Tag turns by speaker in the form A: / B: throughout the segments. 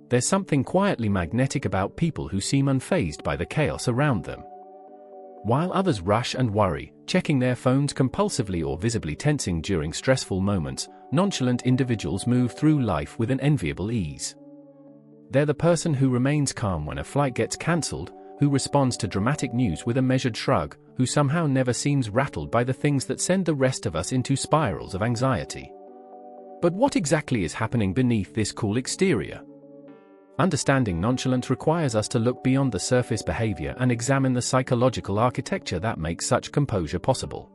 A: There's something quietly magnetic about people who seem unfazed by the chaos around them. While others rush and worry, checking their phones compulsively or visibly tensing during stressful moments, nonchalant individuals move through life with an enviable ease. They're the person who remains calm when a flight gets cancelled, who responds to dramatic news with a measured shrug, who somehow never seems rattled by the things that send the rest of us into spirals of anxiety. But what exactly is happening beneath this cool exterior? Understanding nonchalance requires us to look beyond the surface behavior and examine the psychological architecture that makes such composure possible.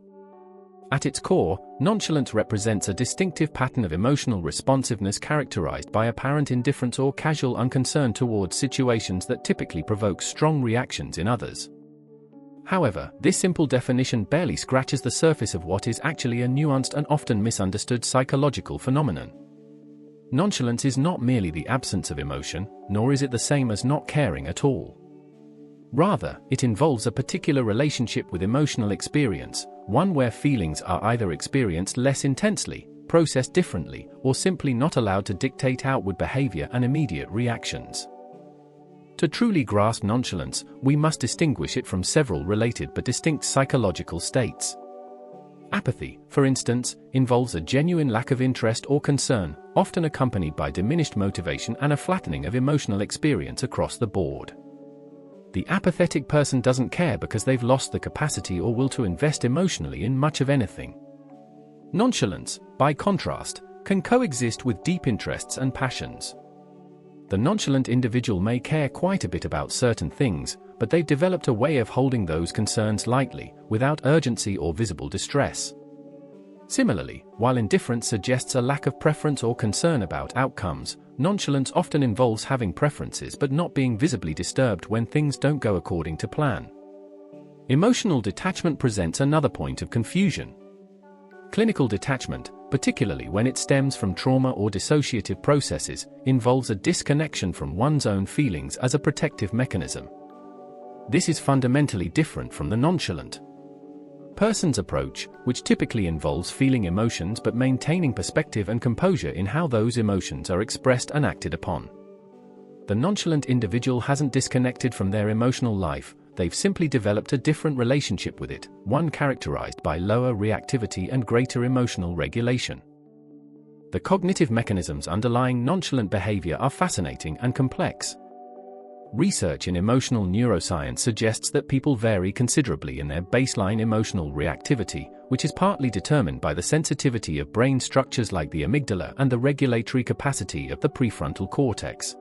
A: At its core, nonchalance represents a distinctive pattern of emotional responsiveness characterized by apparent indifference or casual unconcern towards situations that typically provoke strong reactions in others. However, this simple definition barely scratches the surface of what is actually a nuanced and often misunderstood psychological phenomenon. Nonchalance is not merely the absence of emotion, nor is it the same as not caring at all. Rather, it involves a particular relationship with emotional experience, one where feelings are either experienced less intensely, processed differently, or simply not allowed to dictate outward behavior and immediate reactions. To truly grasp nonchalance, we must distinguish it from several related but distinct psychological states. Apathy, for instance, involves a genuine lack of interest or concern, often accompanied by diminished motivation and a flattening of emotional experience across the board. The apathetic person doesn't care because they've lost the capacity or will to invest emotionally in much of anything. Nonchalance, by contrast, can coexist with deep interests and passions. The nonchalant individual may care quite a bit about certain things, but they've developed a way of holding those concerns lightly, without urgency or visible distress. Similarly, while indifference suggests a lack of preference or concern about outcomes, nonchalance often involves having preferences but not being visibly disturbed when things don't go according to plan. Emotional detachment presents another point of confusion. Clinical detachment, particularly when it stems from trauma or dissociative processes, involves a disconnection from one's own feelings as a protective mechanism. This is fundamentally different from the nonchalant person's approach, which typically involves feeling emotions but maintaining perspective and composure in how those emotions are expressed and acted upon. The nonchalant individual hasn't disconnected from their emotional life, they've simply developed a different relationship with it, one characterized by lower reactivity and greater emotional regulation. The cognitive mechanisms underlying nonchalant behavior are fascinating and complex. Research in emotional neuroscience suggests that people vary considerably in their baseline emotional reactivity, which is partly determined by the sensitivity of brain structures like the amygdala and the regulatory capacity of the prefrontal cortex.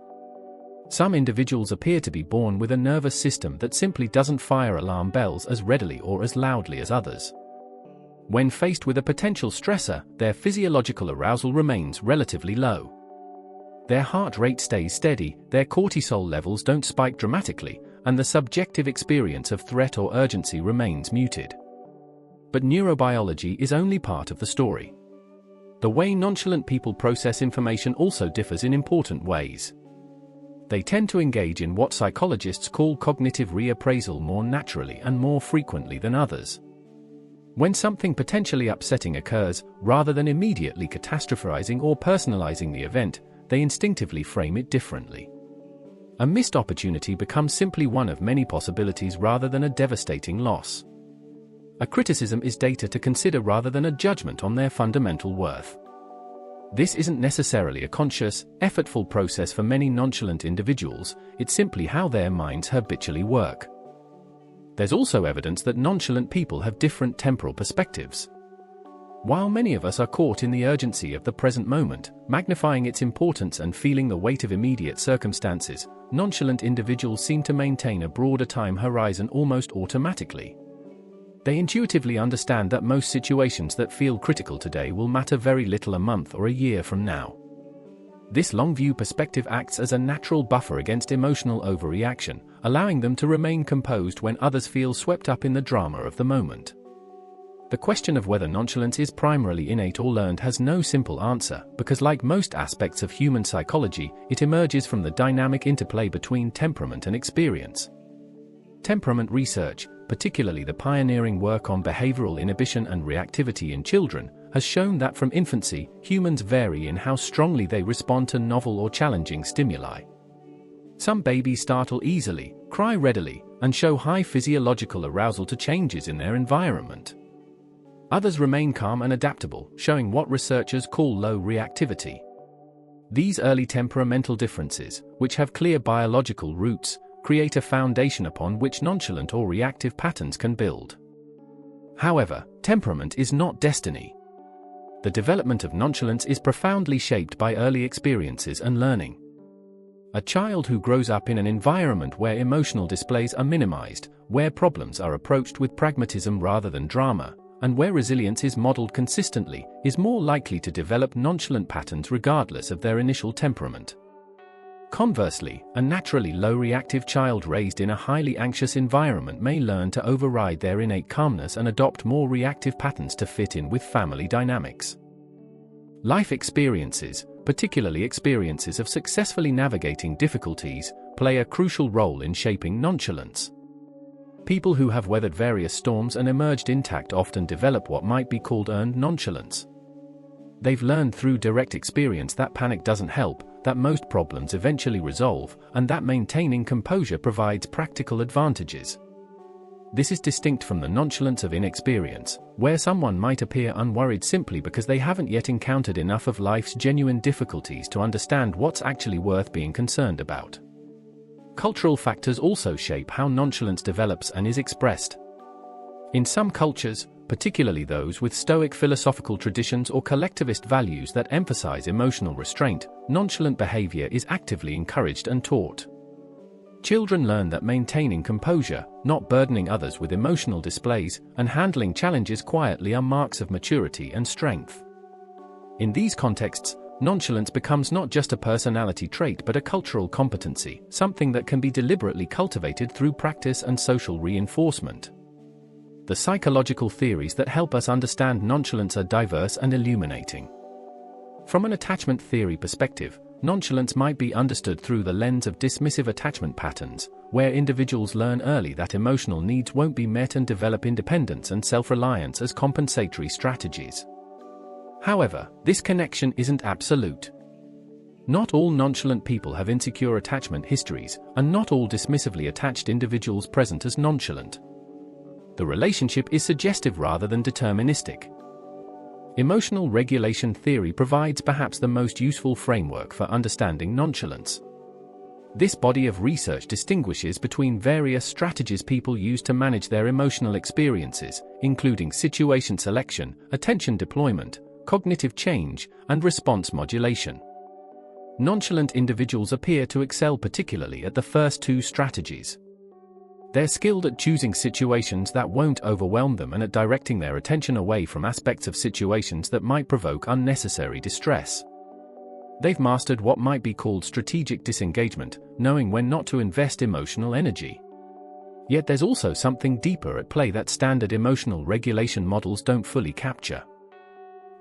A: Some individuals appear to be born with a nervous system that simply doesn't fire alarm bells as readily or as loudly as others. When faced with a potential stressor, their physiological arousal remains relatively low. Their heart rate stays steady, their cortisol levels don't spike dramatically, and the subjective experience of threat or urgency remains muted. But neurobiology is only part of the story. The way nonchalant people process information also differs in important ways. They tend to engage in what psychologists call cognitive reappraisal more naturally and more frequently than others. When something potentially upsetting occurs, rather than immediately catastrophizing or personalizing the event, they instinctively frame it differently. A missed opportunity becomes simply one of many possibilities rather than a devastating loss. A criticism is data to consider rather than a judgment on their fundamental worth. This isn't necessarily a conscious, effortful process for many nonchalant individuals, it's simply how their minds habitually work. There's also evidence that nonchalant people have different temporal perspectives. While many of us are caught in the urgency of the present moment, magnifying its importance and feeling the weight of immediate circumstances, nonchalant individuals seem to maintain a broader time horizon almost automatically. They intuitively understand that most situations that feel critical today will matter very little a month or a year from now. This long-view perspective acts as a natural buffer against emotional overreaction, allowing them to remain composed when others feel swept up in the drama of the moment. The question of whether nonchalance is primarily innate or learned has no simple answer, because like most aspects of human psychology, it emerges from the dynamic interplay between temperament and experience. Temperament research, particularly the pioneering work on behavioral inhibition and reactivity in children, has shown that from infancy, humans vary in how strongly they respond to novel or challenging stimuli. Some babies startle easily, cry readily, and show high physiological arousal to changes in their environment. Others remain calm and adaptable, showing what researchers call low reactivity. These early temperamental differences, which have clear biological roots, create a foundation upon which nonchalant or reactive patterns can build. However, temperament is not destiny. The development of nonchalance is profoundly shaped by early experiences and learning. A child who grows up in an environment where emotional displays are minimized, where problems are approached with pragmatism rather than drama, and where resilience is modeled consistently, is more likely to develop nonchalant patterns regardless of their initial temperament. Conversely, a naturally low-reactive child raised in a highly anxious environment may learn to override their innate calmness and adopt more reactive patterns to fit in with family dynamics. Life experiences, particularly experiences of successfully navigating difficulties, play a crucial role in shaping nonchalance. People who have weathered various storms and emerged intact often develop what might be called earned nonchalance. They've learned through direct experience that panic doesn't help, that most problems eventually resolve, and that maintaining composure provides practical advantages. This is distinct from the nonchalance of inexperience, where someone might appear unworried simply because they haven't yet encountered enough of life's genuine difficulties to understand what's actually worth being concerned about. Cultural factors also shape how nonchalance develops and is expressed. In some cultures, particularly those with Stoic philosophical traditions or collectivist values that emphasize emotional restraint, nonchalant behavior is actively encouraged and taught. Children learn that maintaining composure, not burdening others with emotional displays, and handling challenges quietly are marks of maturity and strength. In these contexts, nonchalance becomes not just a personality trait but a cultural competency, something that can be deliberately cultivated through practice and social reinforcement. The psychological theories that help us understand nonchalance are diverse and illuminating. From an attachment theory perspective, nonchalance might be understood through the lens of dismissive attachment patterns, where individuals learn early that emotional needs won't be met and develop independence and self-reliance as compensatory strategies. However, this connection isn't absolute. Not all nonchalant people have insecure attachment histories, and not all dismissively attached individuals present as nonchalant. The relationship is suggestive rather than deterministic. Emotional regulation theory provides perhaps the most useful framework for understanding nonchalance. This body of research distinguishes between various strategies people use to manage their emotional experiences, including situation selection, attention deployment, cognitive change, and response modulation. Nonchalant individuals appear to excel particularly at the first two strategies. They're skilled at choosing situations that won't overwhelm them and at directing their attention away from aspects of situations that might provoke unnecessary distress. They've mastered what might be called strategic disengagement, knowing when not to invest emotional energy. Yet there's also something deeper at play that standard emotional regulation models don't fully capture.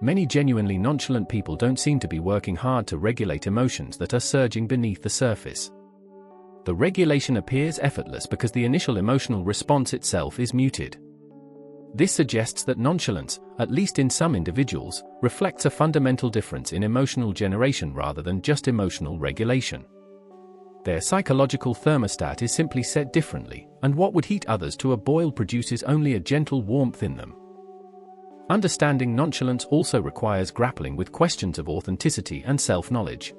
A: Many genuinely nonchalant people don't seem to be working hard to regulate emotions that are surging beneath the surface. The regulation appears effortless because the initial emotional response itself is muted. This suggests that nonchalance, at least in some individuals, reflects a fundamental difference in emotional generation rather than just emotional regulation. Their psychological thermostat is simply set differently, and what would heat others to a boil produces only a gentle warmth in them. Understanding nonchalance also requires grappling with questions of authenticity and self-knowledge.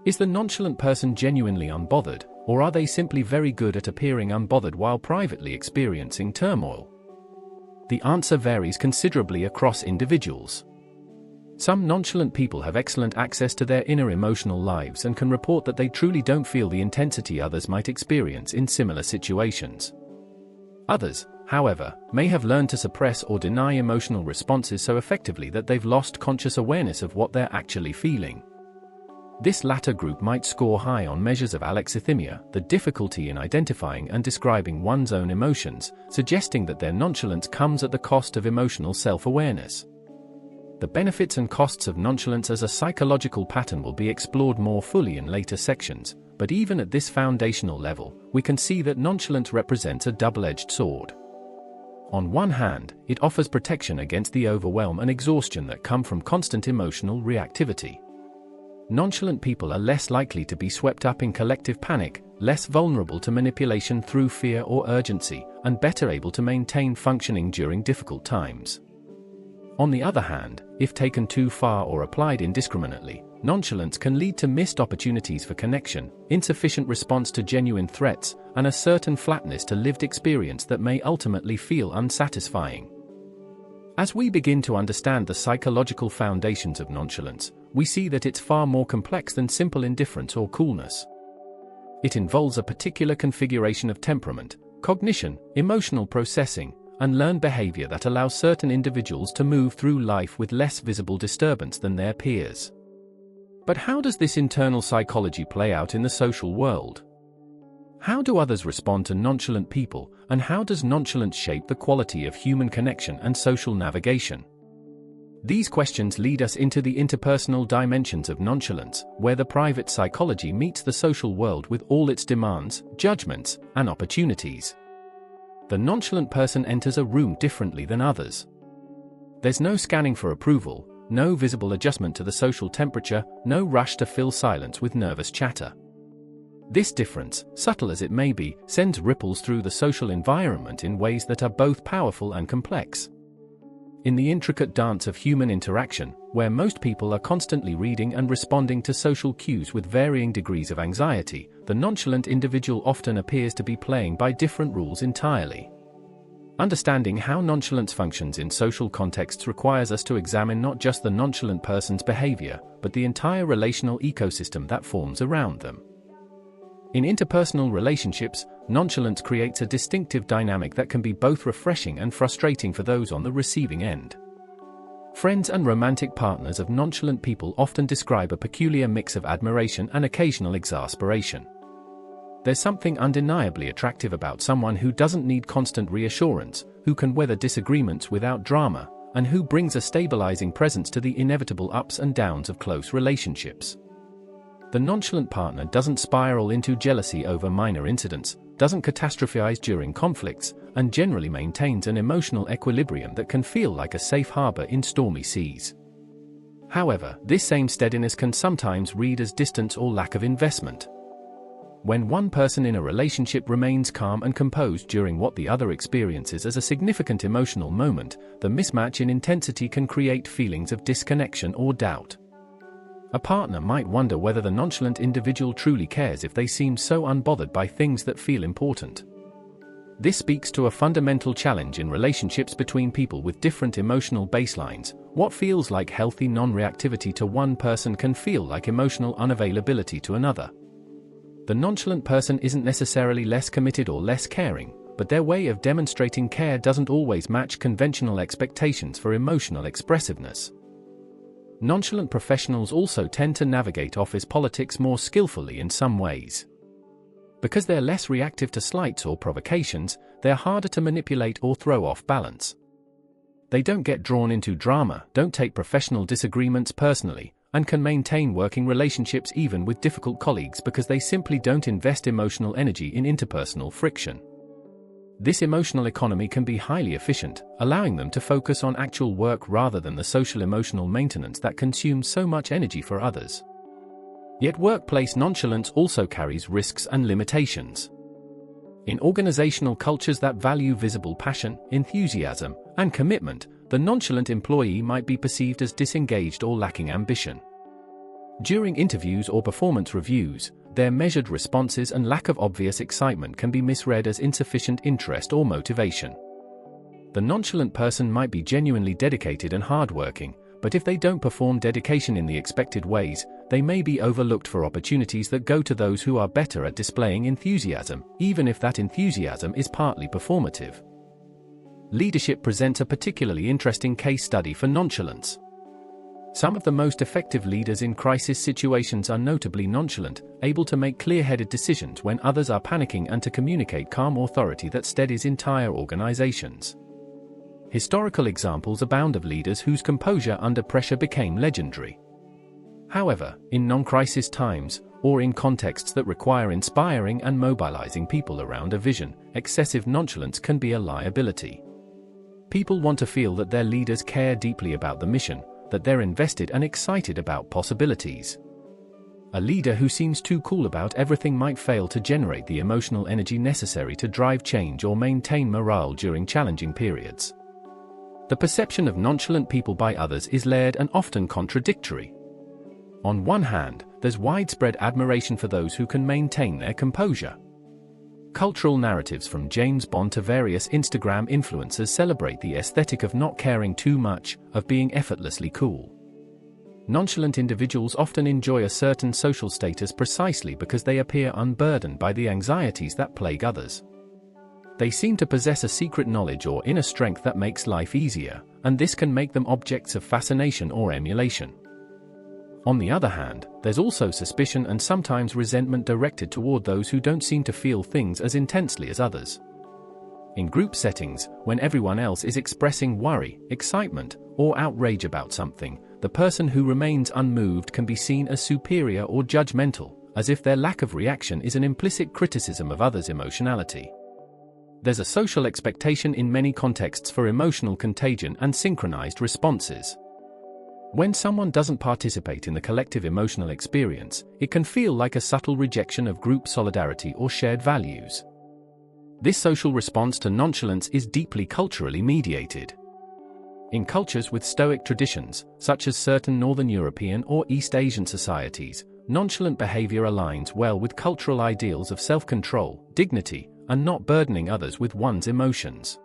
A: Is the nonchalant person genuinely unbothered, or are they simply very good at appearing unbothered while privately experiencing turmoil? The answer varies considerably across individuals. Some nonchalant people have excellent access to their inner emotional lives and can report that they truly don't feel the intensity others might experience in similar situations. Others, however, may have learned to suppress or deny emotional responses so effectively that they've lost conscious awareness of what they're actually feeling. This latter group might score high on measures of alexithymia, the difficulty in identifying and describing one's own emotions, suggesting that their nonchalance comes at the cost of emotional self-awareness. The benefits and costs of nonchalance as a psychological pattern will be explored more fully in later sections, but even at this foundational level, we can see that nonchalance represents a double-edged sword. On one hand, it offers protection against the overwhelm and exhaustion that come from constant emotional reactivity. nonchalant people are less likely to be swept up in collective panic, less vulnerable to manipulation through fear or urgency, and better able to maintain functioning during difficult times. On the other hand, if taken too far or applied indiscriminately, nonchalance can lead to missed opportunities for connection, insufficient response to genuine threats, and a certain flatness to lived experience that may ultimately feel unsatisfying. As we begin to understand the psychological foundations of nonchalance, we see that it's far more complex than simple indifference or coolness. It involves a particular configuration of temperament, cognition, emotional processing, and learned behavior that allows certain individuals to move through life with less visible disturbance than their peers. But how does this internal psychology play out in the social world? How do others respond to nonchalant people, and how does nonchalance shape the quality of human connection and social navigation? These questions lead us into the interpersonal dimensions of nonchalance, where the private psychology meets the social world with all its demands, judgments, and opportunities. The nonchalant person enters a room differently than others. There's no scanning for approval, no visible adjustment to the social temperature, no rush to fill silence with nervous chatter. This difference, subtle as it may be, sends ripples through the social environment in ways that are both powerful and complex. In the intricate dance of human interaction, where most people are constantly reading and responding to social cues with varying degrees of anxiety, the nonchalant individual often appears to be playing by different rules entirely. Understanding how nonchalance functions in social contexts requires us to examine not just the nonchalant person's behavior, but the entire relational ecosystem that forms around them. In interpersonal relationships, nonchalance creates a distinctive dynamic that can be both refreshing and frustrating for those on the receiving end. Friends and romantic partners of nonchalant people often describe a peculiar mix of admiration and occasional exasperation. There's something undeniably attractive about someone who doesn't need constant reassurance, who can weather disagreements without drama, and who brings a stabilizing presence to the inevitable ups and downs of close relationships. The nonchalant partner doesn't spiral into jealousy over minor incidents, doesn't catastrophize during conflicts, and generally maintains an emotional equilibrium that can feel like a safe harbor in stormy seas. However, this same steadiness can sometimes read as distance or lack of investment. When one person in a relationship remains calm and composed during what the other experiences as a significant emotional moment, the mismatch in intensity can create feelings of disconnection or doubt. A partner might wonder whether the nonchalant individual truly cares if they seem so unbothered by things that feel important. This speaks to a fundamental challenge in relationships between people with different emotional baselines. What feels like healthy non-reactivity to one person can feel like emotional unavailability to another. The nonchalant person isn't necessarily less committed or less caring, but their way of demonstrating care doesn't always match conventional expectations for emotional expressiveness. Nonchalant professionals also tend to navigate office politics more skillfully in some ways. Because they're less reactive to slights or provocations, they're harder to manipulate or throw off balance. They don't get drawn into drama, don't take professional disagreements personally, and can maintain working relationships even with difficult colleagues because they simply don't invest emotional energy in interpersonal friction. This emotional economy can be highly efficient, allowing them to focus on actual work rather than the social emotional maintenance that consumes so much energy for others. Yet workplace nonchalance also carries risks and limitations. In organizational cultures that value visible passion, enthusiasm, and commitment, the nonchalant employee might be perceived as disengaged or lacking ambition. During interviews or performance reviews, their measured responses and lack of obvious excitement can be misread as insufficient interest or motivation. The nonchalant person might be genuinely dedicated and hardworking, but if they don't perform dedication in the expected ways, they may be overlooked for opportunities that go to those who are better at displaying enthusiasm, even if that enthusiasm is partly performative. Leadership presents a particularly interesting case study for nonchalance. Some of the most effective leaders in crisis situations are notably nonchalant, able to make clear-headed decisions when others are panicking and to communicate calm authority that steadies entire organizations. Historical examples abound of leaders whose composure under pressure became legendary. However, in non-crisis times, or in contexts that require inspiring and mobilizing people around a vision, excessive nonchalance can be a liability. People want to feel that their leaders care deeply about the mission, that they're invested and excited about possibilities. A leader who seems too cool about everything might fail to generate the emotional energy necessary to drive change or maintain morale during challenging periods. The perception of nonchalant people by others is layered and often contradictory. On one hand, there's widespread admiration for those who can maintain their composure. Cultural narratives from James Bond to various Instagram influencers celebrate the aesthetic of not caring too much, of being effortlessly cool. Nonchalant individuals often enjoy a certain social status precisely because they appear unburdened by the anxieties that plague others. They seem to possess a secret knowledge or inner strength that makes life easier, and this can make them objects of fascination or emulation. On the other hand, there's also suspicion and sometimes resentment directed toward those who don't seem to feel things as intensely as others. In group settings, when everyone else is expressing worry, excitement, or outrage about something, the person who remains unmoved can be seen as superior or judgmental, as if their lack of reaction is an implicit criticism of others' emotionality. There's a social expectation in many contexts for emotional contagion and synchronized responses. When someone doesn't participate in the collective emotional experience, it can feel like a subtle rejection of group solidarity or shared values. This social response to nonchalance is deeply culturally mediated. In cultures with stoic traditions, such as certain Northern European or East Asian societies, nonchalant behavior aligns well with cultural ideals of self-control, dignity, and not burdening others with one's emotions.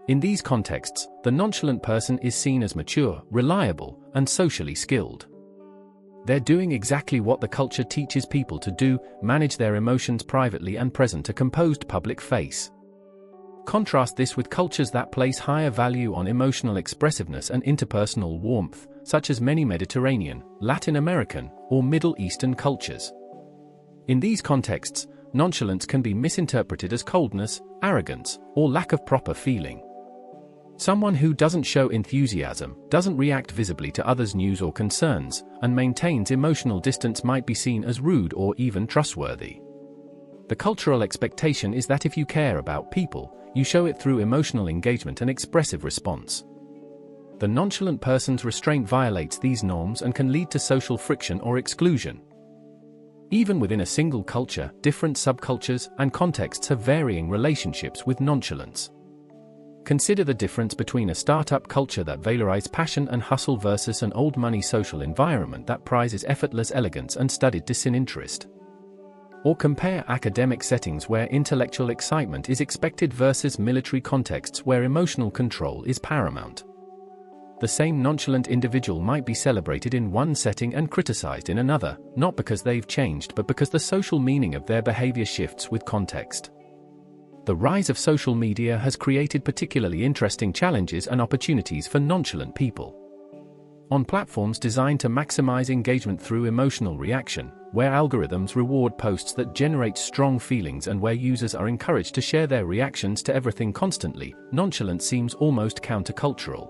A: In these contexts, the nonchalant person is seen as mature, reliable, and socially skilled. They're doing exactly what the culture teaches people to do: manage their emotions privately and present a composed public face. Contrast this with cultures that place higher value on emotional expressiveness and interpersonal warmth, such as many Mediterranean, Latin American, or Middle Eastern cultures. In these contexts, nonchalance can be misinterpreted as coldness, arrogance, or lack of proper feeling. Someone who doesn't show enthusiasm, doesn't react visibly to others' news or concerns, and maintains emotional distance might be seen as rude or even trustworthy. The cultural expectation is that if you care about people, you show it through emotional engagement and expressive response. The nonchalant person's restraint violates these norms and can lead to social friction or exclusion. Even within a single culture, different subcultures and contexts have varying relationships with nonchalance. Consider the difference between a startup culture that valorizes passion and hustle versus an old-money social environment that prizes effortless elegance and studied disinterest. Or compare academic settings where intellectual excitement is expected versus military contexts where emotional control is paramount. The same nonchalant individual might be celebrated in one setting and criticized in another, not because they've changed but because the social meaning of their behavior shifts with context. The rise of social media has created particularly interesting challenges and opportunities for nonchalant people. On platforms designed to maximize engagement through emotional reaction, where algorithms reward posts that generate strong feelings and where users are encouraged to share their reactions to everything constantly, nonchalance seems almost countercultural.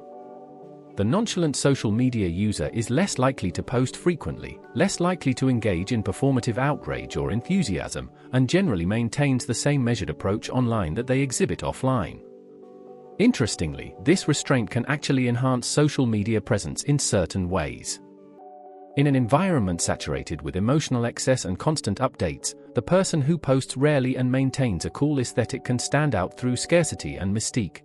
A: The nonchalant social media user is less likely to post frequently, less likely to engage in performative outrage or enthusiasm, and generally maintains the same measured approach online that they exhibit offline. Interestingly, this restraint can actually enhance social media presence in certain ways. In an environment saturated with emotional excess and constant updates, the person who posts rarely and maintains a cool aesthetic can stand out through scarcity and mystique.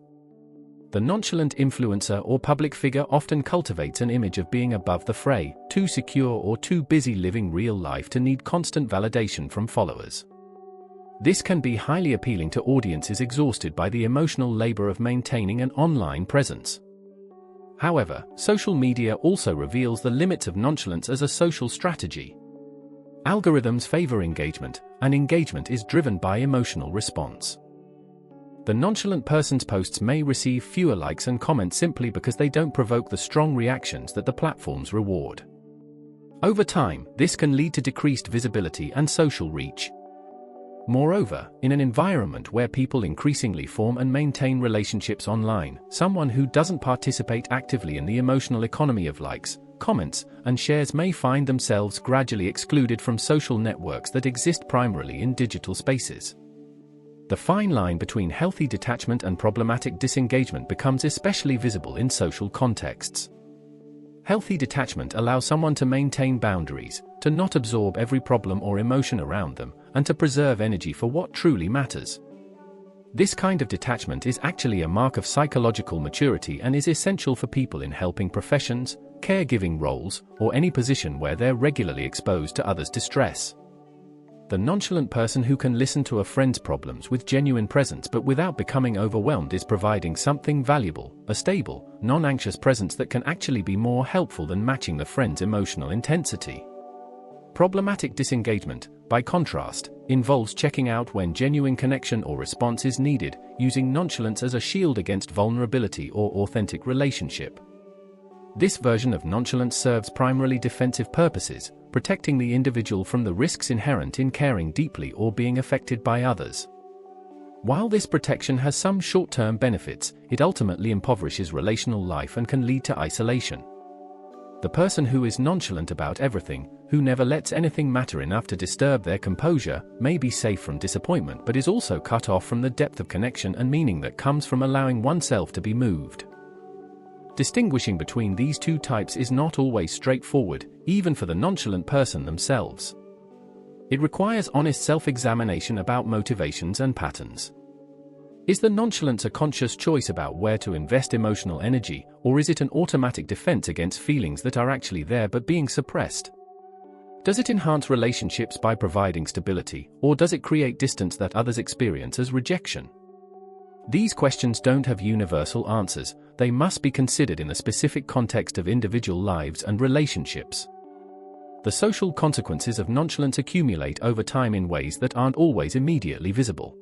A: The nonchalant influencer or public figure often cultivates an image of being above the fray, too secure or too busy living real life to need constant validation from followers. This can be highly appealing to audiences exhausted by the emotional labor of maintaining an online presence. However, social media also reveals the limits of nonchalance as a social strategy. Algorithms favor engagement, and engagement is driven by emotional response. The nonchalant person's posts may receive fewer likes and comments simply because they don't provoke the strong reactions that the platforms reward. Over time, this can lead to decreased visibility and social reach. Moreover, in an environment where people increasingly form and maintain relationships online, someone who doesn't participate actively in the emotional economy of likes, comments, and shares may find themselves gradually excluded from social networks that exist primarily in digital spaces. The fine line between healthy detachment and problematic disengagement becomes especially visible in social contexts. Healthy detachment allows someone to maintain boundaries, to not absorb every problem or emotion around them, and to preserve energy for what truly matters. This kind of detachment is actually a mark of psychological maturity and is essential for people in helping professions, caregiving roles, or any position where they're regularly exposed to others' distress. The nonchalant person who can listen to a friend's problems with genuine presence but without becoming overwhelmed is providing something valuable, a stable, non-anxious presence that can actually be more helpful than matching the friend's emotional intensity. Problematic disengagement, by contrast, involves checking out when genuine connection or response is needed, using nonchalance as a shield against vulnerability or authentic relationship. This version of nonchalance serves primarily defensive purposes, protecting the individual from the risks inherent in caring deeply or being affected by others. While this protection has some short-term benefits, it ultimately impoverishes relational life and can lead to isolation. The person who is nonchalant about everything, who never lets anything matter enough to disturb their composure, may be safe from disappointment but is also cut off from the depth of connection and meaning that comes from allowing oneself to be moved. Distinguishing between these two types is not always straightforward, even for the nonchalant person themselves. It requires honest self-examination about motivations and patterns. Is the nonchalance a conscious choice about where to invest emotional energy, or is it an automatic defense against feelings that are actually there but being suppressed? Does it enhance relationships by providing stability, or does it create distance that others experience as rejection? These questions don't have universal answers, they must be considered in the specific context of individual lives and relationships. The social consequences of nonchalance accumulate over time in ways that aren't always immediately visible.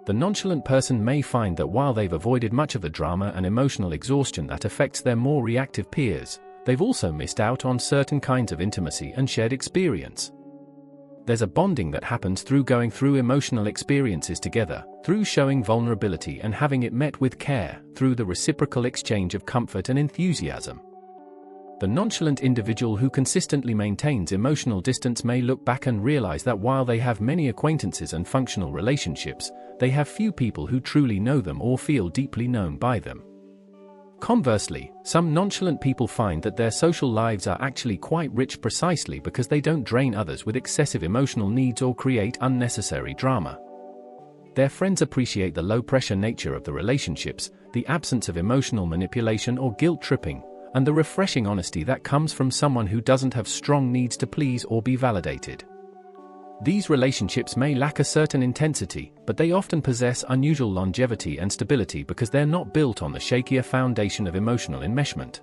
A: The nonchalant person may find that while they've avoided much of the drama and emotional exhaustion that affects their more reactive peers, they've also missed out on certain kinds of intimacy and shared experience. There's a bonding that happens through going through emotional experiences together, through showing vulnerability and having it met with care, through the reciprocal exchange of comfort and enthusiasm. The nonchalant individual who consistently maintains emotional distance may look back and realize that while they have many acquaintances and functional relationships, they have few people who truly know them or feel deeply known by them. Conversely, some nonchalant people find that their social lives are actually quite rich precisely because they don't drain others with excessive emotional needs or create unnecessary drama. Their friends appreciate the low-pressure nature of the relationships, the absence of emotional manipulation or guilt-tripping, and the refreshing honesty that comes from someone who doesn't have strong needs to please or be validated. These relationships may lack a certain intensity, but they often possess unusual longevity and stability because they're not built on the shakier foundation of emotional enmeshment.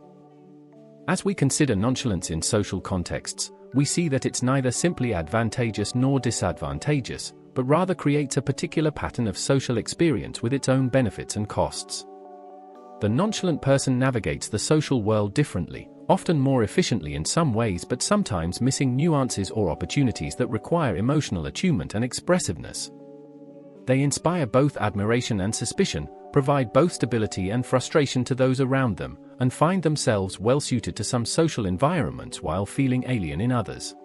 A: As we consider nonchalance in social contexts, we see that it's neither simply advantageous nor disadvantageous, but rather creates a particular pattern of social experience with its own benefits and costs. The nonchalant person navigates the social world differently, often more efficiently in some ways but sometimes missing nuances or opportunities that require emotional attunement and expressiveness. They inspire both admiration and suspicion, provide both stability and frustration to those around them, and find themselves well suited to some social environments while feeling alien in others.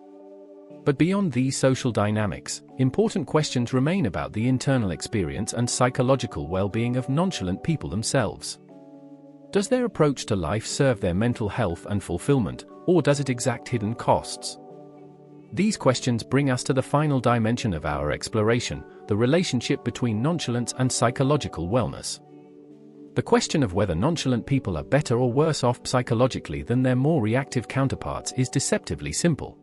A: But beyond these social dynamics, important questions remain about the internal experience and psychological well-being of nonchalant people themselves. Does their approach to life serve their mental health and fulfillment, or does it exact hidden costs? These questions bring us to the final dimension of our exploration, the relationship between nonchalance and psychological wellness. The question of whether nonchalant people are better or worse off psychologically than their more reactive counterparts is deceptively simple.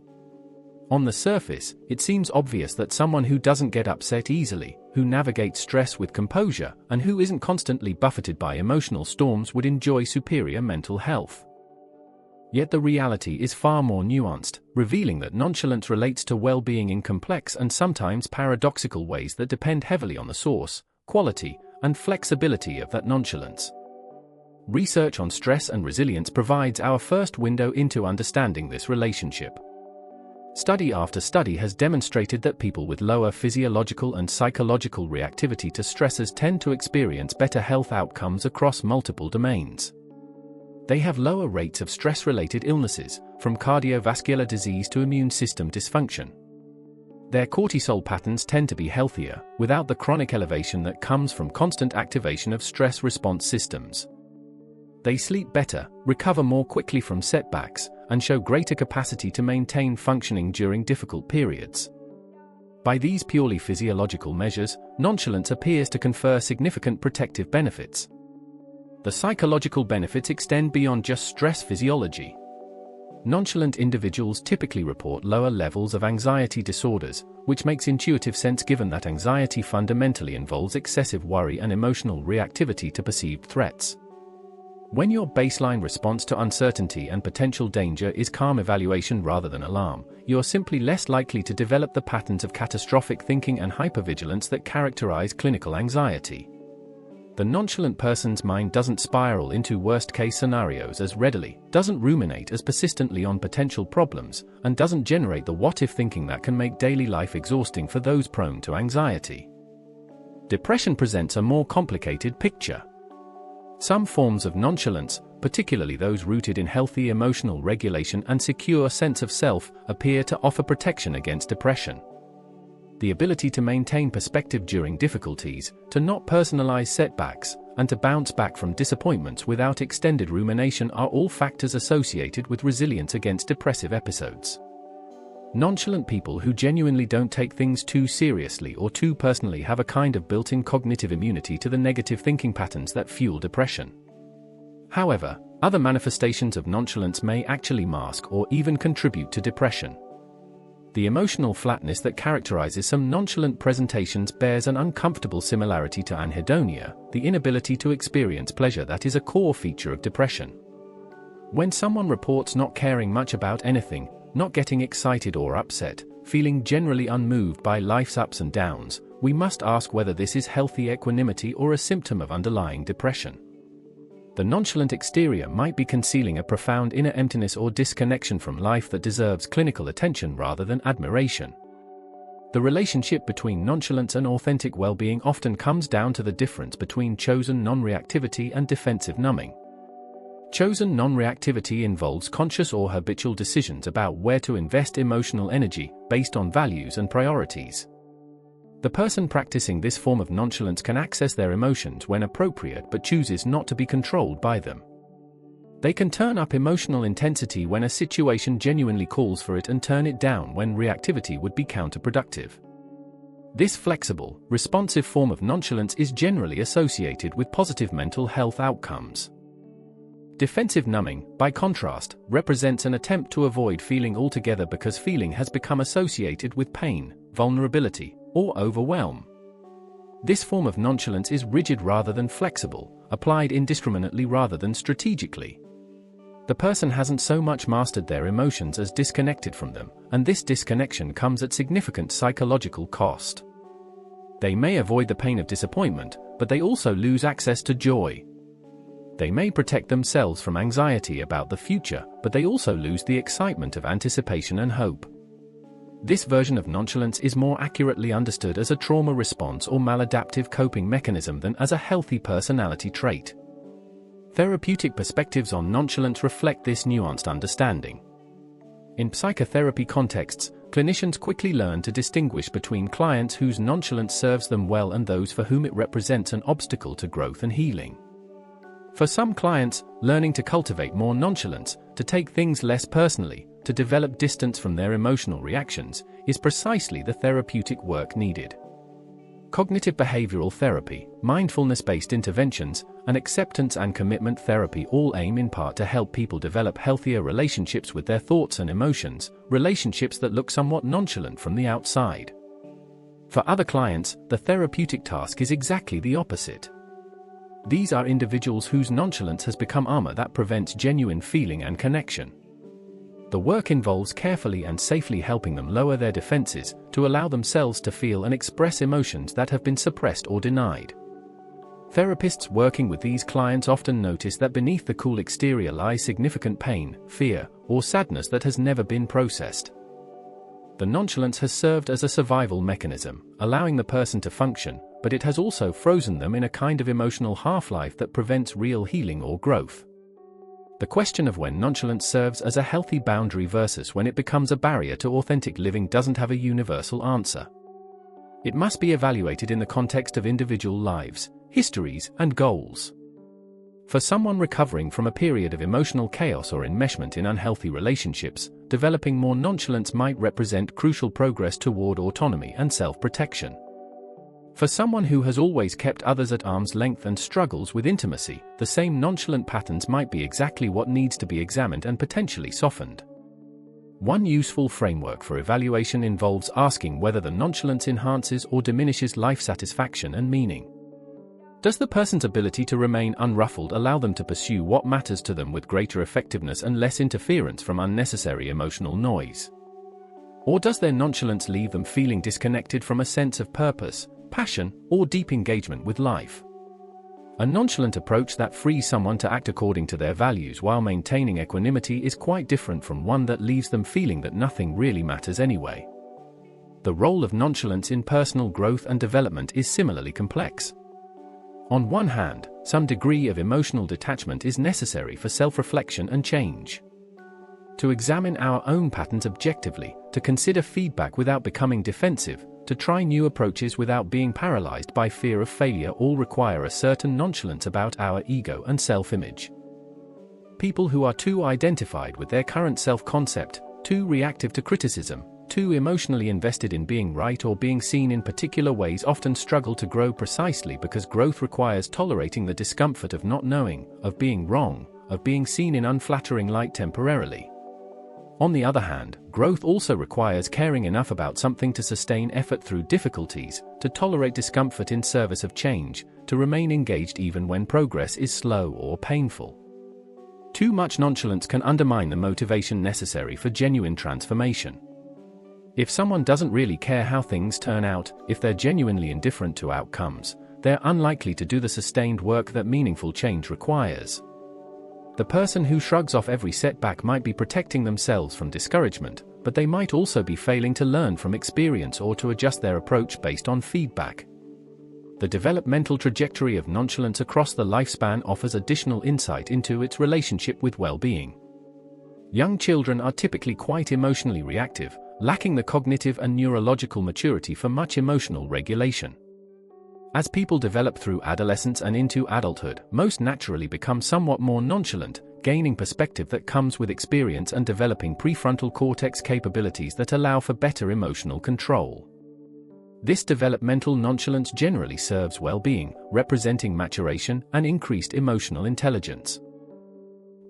A: On the surface, it seems obvious that someone who doesn't get upset easily, who navigates stress with composure, and who isn't constantly buffeted by emotional storms would enjoy superior mental health. Yet the reality is far more nuanced, revealing that nonchalance relates to well-being in complex and sometimes paradoxical ways that depend heavily on the source, quality, and flexibility of that nonchalance. Research on stress and resilience provides our first window into understanding this relationship. Study after study has demonstrated that people with lower physiological and psychological reactivity to stressors tend to experience better health outcomes across multiple domains. They have lower rates of stress-related illnesses, from cardiovascular disease to immune system dysfunction. Their cortisol patterns tend to be healthier, without the chronic elevation that comes from constant activation of stress response systems. They sleep better, recover more quickly from setbacks, and show greater capacity to maintain functioning during difficult periods. By these purely physiological measures, nonchalance appears to confer significant protective benefits. The psychological benefits extend beyond just stress physiology. Nonchalant individuals typically report lower levels of anxiety disorders, which makes intuitive sense given that anxiety fundamentally involves excessive worry and emotional reactivity to perceived threats. When your baseline response to uncertainty and potential danger is calm evaluation rather than alarm, you are simply less likely to develop the patterns of catastrophic thinking and hypervigilance that characterize clinical anxiety. The nonchalant person's mind doesn't spiral into worst-case scenarios as readily, doesn't ruminate as persistently on potential problems, and doesn't generate the what-if thinking that can make daily life exhausting for those prone to anxiety. Depression presents a more complicated picture. Some forms of nonchalance, particularly those rooted in healthy emotional regulation and secure sense of self, appear to offer protection against depression. The ability to maintain perspective during difficulties, to not personalize setbacks, and to bounce back from disappointments without extended rumination are all factors associated with resilience against depressive episodes. Nonchalant people who genuinely don't take things too seriously or too personally have a kind of built-in cognitive immunity to the negative thinking patterns that fuel depression. However, other manifestations of nonchalance may actually mask or even contribute to depression. The emotional flatness that characterizes some nonchalant presentations bears an uncomfortable similarity to anhedonia, the inability to experience pleasure that is a core feature of depression. When someone reports not caring much about anything, not getting excited or upset, feeling generally unmoved by life's ups and downs, we must ask whether this is healthy equanimity or a symptom of underlying depression. The nonchalant exterior might be concealing a profound inner emptiness or disconnection from life that deserves clinical attention rather than admiration. The relationship between nonchalance and authentic well-being often comes down to the difference between chosen non-reactivity and defensive numbing. Chosen non-reactivity involves conscious or habitual decisions about where to invest emotional energy, based on values and priorities. The person practicing this form of nonchalance can access their emotions when appropriate but chooses not to be controlled by them. They can turn up emotional intensity when a situation genuinely calls for it and turn it down when reactivity would be counterproductive. This flexible, responsive form of nonchalance is generally associated with positive mental health outcomes. Defensive numbing, by contrast, represents an attempt to avoid feeling altogether because feeling has become associated with pain, vulnerability, or overwhelm. This form of nonchalance is rigid rather than flexible, applied indiscriminately rather than strategically. The person hasn't so much mastered their emotions as disconnected from them, and this disconnection comes at significant psychological cost. They may avoid the pain of disappointment, but they also lose access to joy. They may protect themselves from anxiety about the future, but they also lose the excitement of anticipation and hope. This version of nonchalance is more accurately understood as a trauma response or maladaptive coping mechanism than as a healthy personality trait. Therapeutic perspectives on nonchalance reflect this nuanced understanding. In psychotherapy contexts, clinicians quickly learn to distinguish between clients whose nonchalance serves them well and those for whom it represents an obstacle to growth and healing. For some clients, learning to cultivate more nonchalance, to take things less personally, to develop distance from their emotional reactions, is precisely the therapeutic work needed. Cognitive behavioral therapy, mindfulness-based interventions, and acceptance and commitment therapy all aim in part to help people develop healthier relationships with their thoughts and emotions, relationships that look somewhat nonchalant from the outside. For other clients, the therapeutic task is exactly the opposite. These are individuals whose nonchalance has become armor that prevents genuine feeling and connection. The work involves carefully and safely helping them lower their defenses to allow themselves to feel and express emotions that have been suppressed or denied. Therapists working with these clients often notice that beneath the cool exterior lies significant pain, fear, or sadness that has never been processed. The nonchalance has served as a survival mechanism, allowing the person to function, but it has also frozen them in a kind of emotional half-life that prevents real healing or growth. The question of when nonchalance serves as a healthy boundary versus when it becomes a barrier to authentic living doesn't have a universal answer. It must be evaluated in the context of individual lives, histories, and goals. For someone recovering from a period of emotional chaos or enmeshment in unhealthy relationships, developing more nonchalance might represent crucial progress toward autonomy and self-protection. For someone who has always kept others at arm's length and struggles with intimacy, the same nonchalant patterns might be exactly what needs to be examined and potentially softened. One useful framework for evaluation involves asking whether the nonchalance enhances or diminishes life satisfaction and meaning. Does the person's ability to remain unruffled allow them to pursue what matters to them with greater effectiveness and less interference from unnecessary emotional noise? Or does their nonchalance leave them feeling disconnected from a sense of purpose, passion, or deep engagement with life? A nonchalant approach that frees someone to act according to their values while maintaining equanimity is quite different from one that leaves them feeling that nothing really matters anyway. The role of nonchalance in personal growth and development is similarly complex. On one hand, some degree of emotional detachment is necessary for self-reflection and change. To examine our own patterns objectively, to consider feedback without becoming defensive, to try new approaches without being paralyzed by fear of failure all require a certain nonchalance about our ego and self-image. People who are too identified with their current self-concept, too reactive to criticism, too emotionally invested in being right or being seen in particular ways often struggle to grow precisely because growth requires tolerating the discomfort of not knowing, of being wrong, of being seen in unflattering light temporarily. On the other hand, growth also requires caring enough about something to sustain effort through difficulties, to tolerate discomfort in service of change, to remain engaged even when progress is slow or painful. Too much nonchalance can undermine the motivation necessary for genuine transformation. If someone doesn't really care how things turn out, if they're genuinely indifferent to outcomes, they're unlikely to do the sustained work that meaningful change requires. The person who shrugs off every setback might be protecting themselves from discouragement, but they might also be failing to learn from experience or to adjust their approach based on feedback. The developmental trajectory of nonchalance across the lifespan offers additional insight into its relationship with well-being. Young children are typically quite emotionally reactive, lacking the cognitive and neurological maturity for much emotional regulation. As people develop through adolescence and into adulthood, most naturally become somewhat more nonchalant, gaining perspective that comes with experience and developing prefrontal cortex capabilities that allow for better emotional control. This developmental nonchalance generally serves well-being, representing maturation and increased emotional intelligence.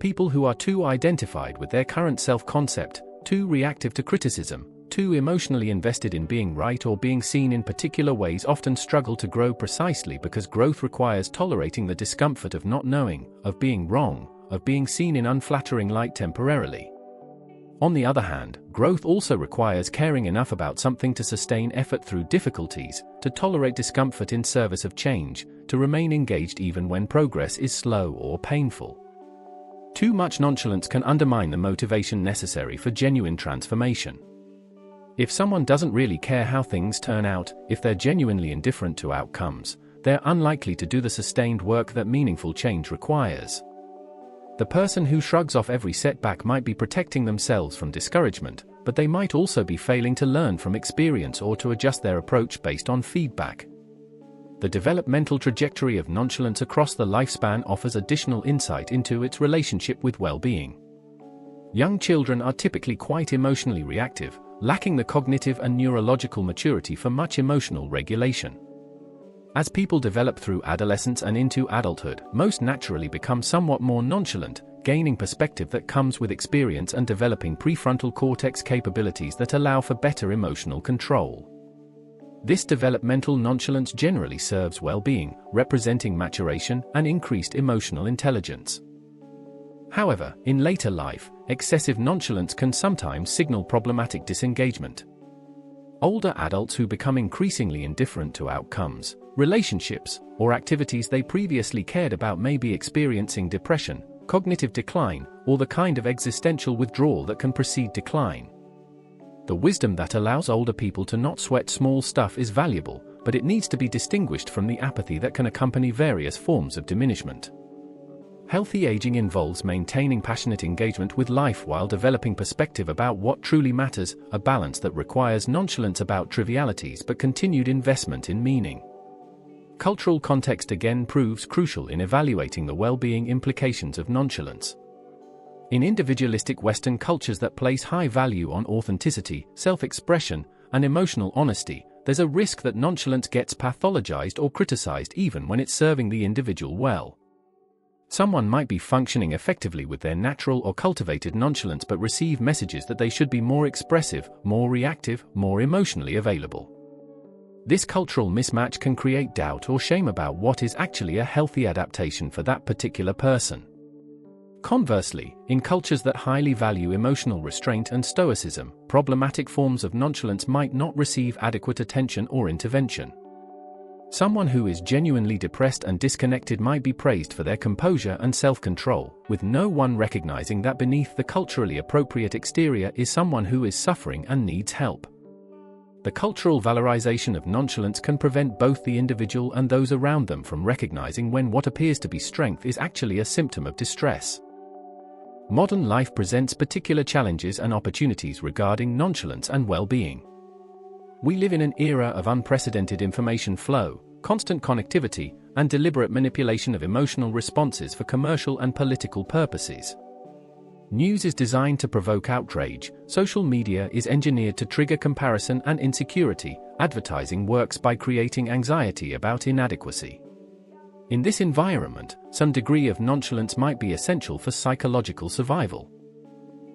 A: People who are too identified with their current self-concept, too reactive to criticism, too emotionally invested in being right or being seen in particular ways often struggle to grow precisely because growth requires tolerating the discomfort of not knowing, of being wrong, of being seen in unflattering light temporarily. On the other hand, growth also requires caring enough about something to sustain effort through difficulties, to tolerate discomfort in service of change, to remain engaged even when progress is slow or painful. Too much nonchalance can undermine the motivation necessary for genuine transformation. If someone doesn't really care how things turn out, if they're genuinely indifferent to outcomes, they're unlikely to do the sustained work that meaningful change requires. The person who shrugs off every setback might be protecting themselves from discouragement, but they might also be failing to learn from experience or to adjust their approach based on feedback. The developmental trajectory of nonchalance across the lifespan offers additional insight into its relationship with well-being. Young children are typically quite emotionally reactive, lacking the cognitive and neurological maturity for much emotional regulation. As people develop through adolescence and into adulthood, most naturally become somewhat more nonchalant, gaining perspective that comes with experience and developing prefrontal cortex capabilities that allow for better emotional control. This developmental nonchalance generally serves well-being, representing maturation and increased emotional intelligence. However, in later life, excessive nonchalance can sometimes signal problematic disengagement. Older adults who become increasingly indifferent to outcomes, relationships, or activities they previously cared about may be experiencing depression, cognitive decline, or the kind of existential withdrawal that can precede decline. The wisdom that allows older people to not sweat small stuff is valuable, but it needs to be distinguished from the apathy that can accompany various forms of diminishment. Healthy aging involves maintaining passionate engagement with life while developing perspective about what truly matters, a balance that requires nonchalance about trivialities but continued investment in meaning. Cultural context again proves crucial in evaluating the well-being implications of nonchalance. In individualistic Western cultures that place high value on authenticity, self-expression, and emotional honesty, there's a risk that nonchalance gets pathologized or criticized even when it's serving the individual well. Someone might be functioning effectively with their natural or cultivated nonchalance but receive messages that they should be more expressive, more reactive, more emotionally available. This cultural mismatch can create doubt or shame about what is actually a healthy adaptation for that particular person. Conversely, in cultures that highly value emotional restraint and stoicism, problematic forms of nonchalance might not receive adequate attention or intervention. Someone who is genuinely depressed and disconnected might be praised for their composure and self-control, with no one recognizing that beneath the culturally appropriate exterior is someone who is suffering and needs help. The cultural valorization of nonchalance can prevent both the individual and those around them from recognizing when what appears to be strength is actually a symptom of distress. Modern life presents particular challenges and opportunities regarding nonchalance and well-being. We live in an era of unprecedented information flow, constant connectivity, and deliberate manipulation of emotional responses for commercial and political purposes. News is designed to provoke outrage, social media is engineered to trigger comparison and insecurity, advertising works by creating anxiety about inadequacy. In this environment, some degree of nonchalance might be essential for psychological survival.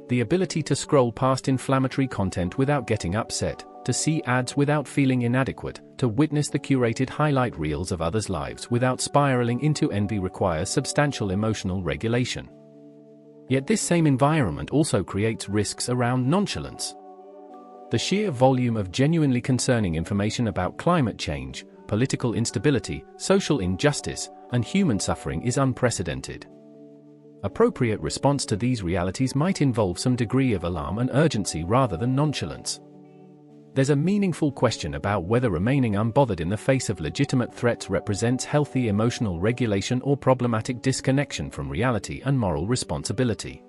A: The ability to scroll past inflammatory content without getting upset, to see ads without feeling inadequate, to witness the curated highlight reels of others' lives without spiraling into envy requires substantial emotional regulation. Yet this same environment also creates risks around nonchalance. The sheer volume of genuinely concerning information about climate change, political instability, social injustice, and human suffering is unprecedented. Appropriate response to these realities might involve some degree of alarm and urgency rather than nonchalance. There's a meaningful question about whether remaining unbothered in the face of legitimate threats represents healthy emotional regulation or problematic disconnection from reality and moral responsibility.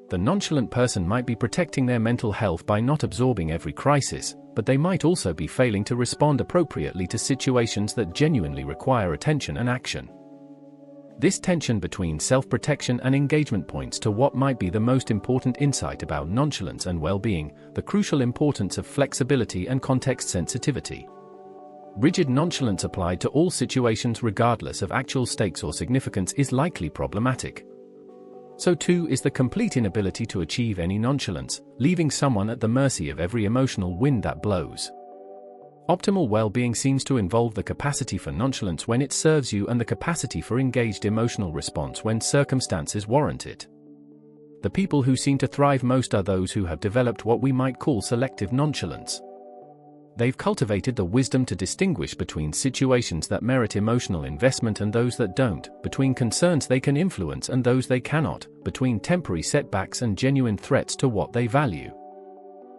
A: The nonchalant person might be protecting their mental health by not absorbing every crisis, but they might also be failing to respond appropriately to situations that genuinely require attention and action. This tension between self-protection and engagement points to what might be the most important insight about nonchalance and well-being, the crucial importance of flexibility and context sensitivity. Rigid nonchalance applied to all situations regardless of actual stakes or significance is likely problematic. So too is the complete inability to achieve any nonchalance, leaving someone at the mercy of every emotional wind that blows. Optimal well-being seems to involve the capacity for nonchalance when it serves you and the capacity for engaged emotional response when circumstances warrant it. The people who seem to thrive most are those who have developed what we might call selective nonchalance. They've cultivated the wisdom to distinguish between situations that merit emotional investment and those that don't, between concerns they can influence and those they cannot, between temporary setbacks and genuine threats to what they value.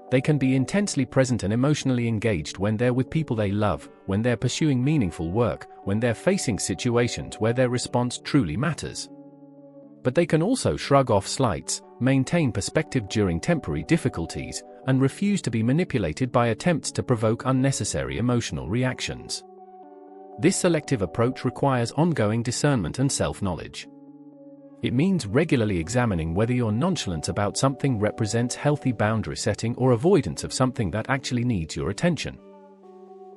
A: They can be intensely present and emotionally engaged when they're with people they love, when they're pursuing meaningful work, when they're facing situations where their response truly matters. But they can also shrug off slights, maintain perspective during temporary difficulties, and refuse to be manipulated by attempts to provoke unnecessary emotional reactions. This selective approach requires ongoing discernment and self-knowledge. It means regularly examining whether your nonchalance about something represents healthy boundary setting or avoidance of something that actually needs your attention.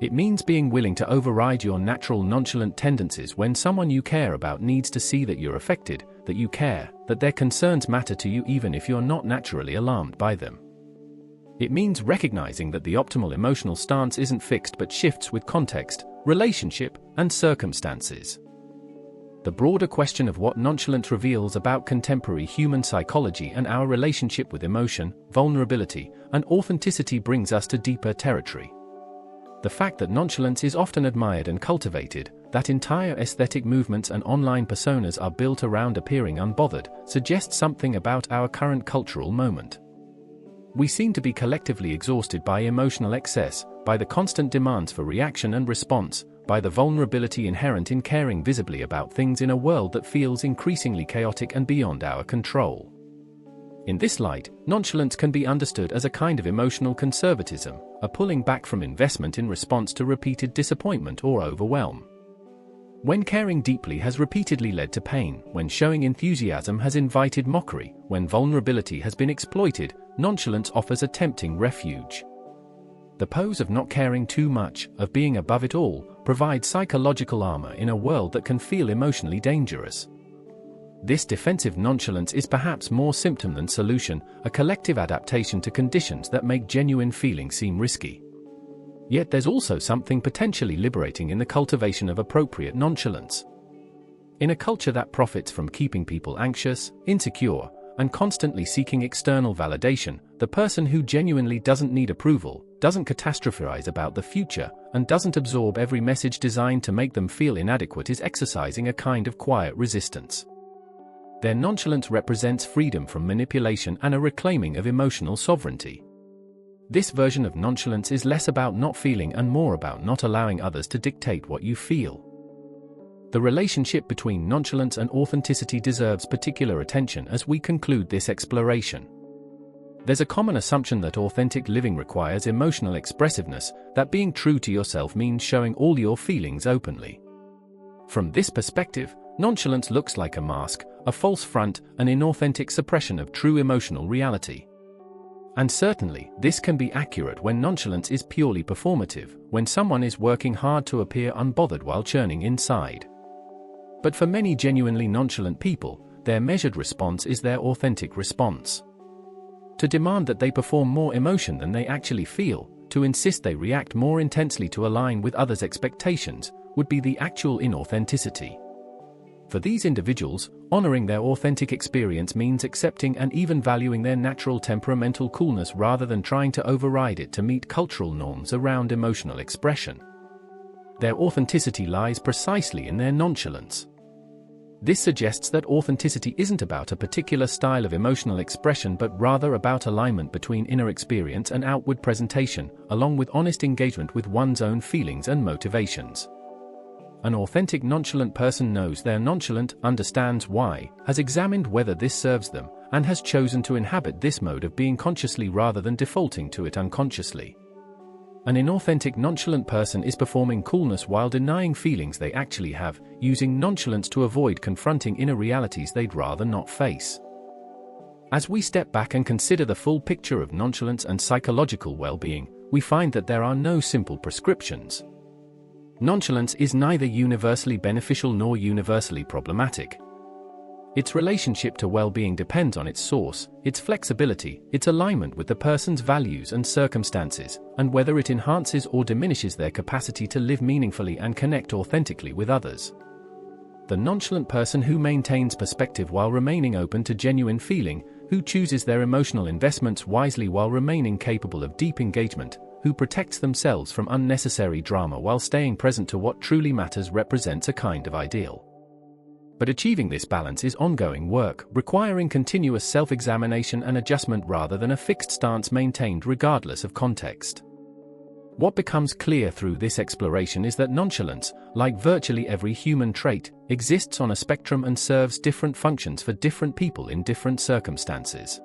A: It means being willing to override your natural nonchalant tendencies when someone you care about needs to see that you're affected, that you care, that their concerns matter to you even if you're not naturally alarmed by them. It means recognizing that the optimal emotional stance isn't fixed but shifts with context, relationship, and circumstances. The broader question of what nonchalance reveals about contemporary human psychology and our relationship with emotion, vulnerability, and authenticity brings us to deeper territory. The fact that nonchalance is often admired and cultivated, that entire aesthetic movements and online personas are built around appearing unbothered, suggests something about our current cultural moment. We seem to be collectively exhausted by emotional excess, by the constant demands for reaction and response, by the vulnerability inherent in caring visibly about things in a world that feels increasingly chaotic and beyond our control. In this light, nonchalance can be understood as a kind of emotional conservatism, a pulling back from investment in response to repeated disappointment or overwhelm. When caring deeply has repeatedly led to pain, when showing enthusiasm has invited mockery, when vulnerability has been exploited, nonchalance offers a tempting refuge. The pose of not caring too much, of being above it all, provides psychological armor in a world that can feel emotionally dangerous. This defensive nonchalance is perhaps more symptom than solution, a collective adaptation to conditions that make genuine feeling seem risky. Yet there's also something potentially liberating in the cultivation of appropriate nonchalance. In a culture that profits from keeping people anxious, insecure, and constantly seeking external validation, the person who genuinely doesn't need approval, doesn't catastrophize about the future, and doesn't absorb every message designed to make them feel inadequate is exercising a kind of quiet resistance. Their nonchalance represents freedom from manipulation and a reclaiming of emotional sovereignty. This version of nonchalance is less about not feeling and more about not allowing others to dictate what you feel. The relationship between nonchalance and authenticity deserves particular attention as we conclude this exploration. There's a common assumption that authentic living requires emotional expressiveness, that being true to yourself means showing all your feelings openly. From this perspective, nonchalance looks like a mask, a false front, an inauthentic suppression of true emotional reality. And certainly, this can be accurate when nonchalance is purely performative, when someone is working hard to appear unbothered while churning inside. But for many genuinely nonchalant people, their measured response is their authentic response. To demand that they perform more emotion than they actually feel, to insist they react more intensely to align with others' expectations, would be the actual inauthenticity. For these individuals, honoring their authentic experience means accepting and even valuing their natural temperamental coolness rather than trying to override it to meet cultural norms around emotional expression. Their authenticity lies precisely in their nonchalance. This suggests that authenticity isn't about a particular style of emotional expression but rather about alignment between inner experience and outward presentation, along with honest engagement with one's own feelings and motivations. An authentic nonchalant person knows they're nonchalant, understands why, has examined whether this serves them, and has chosen to inhabit this mode of being consciously rather than defaulting to it unconsciously. An inauthentic nonchalant person is performing coolness while denying feelings they actually have, using nonchalance to avoid confronting inner realities they'd rather not face. As we step back and consider the full picture of nonchalance and psychological well-being, we find that there are no simple prescriptions. Nonchalance is neither universally beneficial nor universally problematic. Its relationship to well-being depends on its source, its flexibility, its alignment with the person's values and circumstances, and whether it enhances or diminishes their capacity to live meaningfully and connect authentically with others. The nonchalant person who maintains perspective while remaining open to genuine feeling, who chooses their emotional investments wisely while remaining capable of deep engagement, who protects themselves from unnecessary drama while staying present to what truly matters represents a kind of ideal. But achieving this balance is ongoing work, requiring continuous self-examination and adjustment rather than a fixed stance maintained regardless of context. What becomes clear through this exploration is that nonchalance, like virtually every human trait, exists on a spectrum and serves different functions for different people in different circumstances.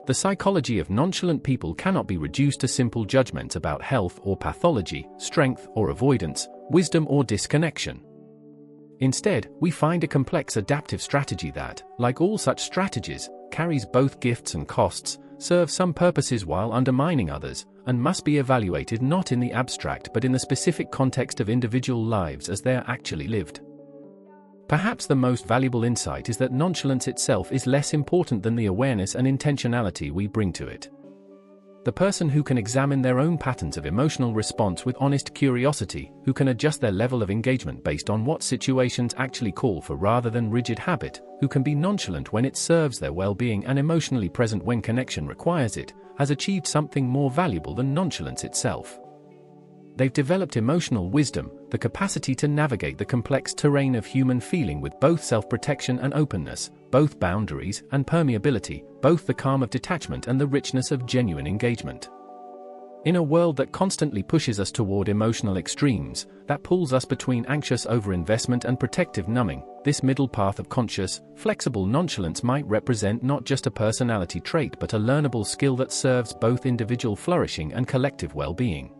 A: The psychology of nonchalant people cannot be reduced to simple judgments about health or pathology, strength or avoidance, wisdom or disconnection. Instead, we find a complex adaptive strategy that, like all such strategies, carries both gifts and costs, serves some purposes while undermining others, and must be evaluated not in the abstract but in the specific context of individual lives as they are actually lived. Perhaps the most valuable insight is that nonchalance itself is less important than the awareness and intentionality we bring to it. The person who can examine their own patterns of emotional response with honest curiosity, who can adjust their level of engagement based on what situations actually call for rather than rigid habit, who can be nonchalant when it serves their well-being and emotionally present when connection requires it, has achieved something more valuable than nonchalance itself. They've developed emotional wisdom, the capacity to navigate the complex terrain of human feeling with both self-protection and openness, both boundaries and permeability, both the calm of detachment and the richness of genuine engagement. In a world that constantly pushes us toward emotional extremes, that pulls us between anxious overinvestment and protective numbing, this middle path of conscious, flexible nonchalance might represent not just a personality trait but a learnable skill that serves both individual flourishing and collective well-being.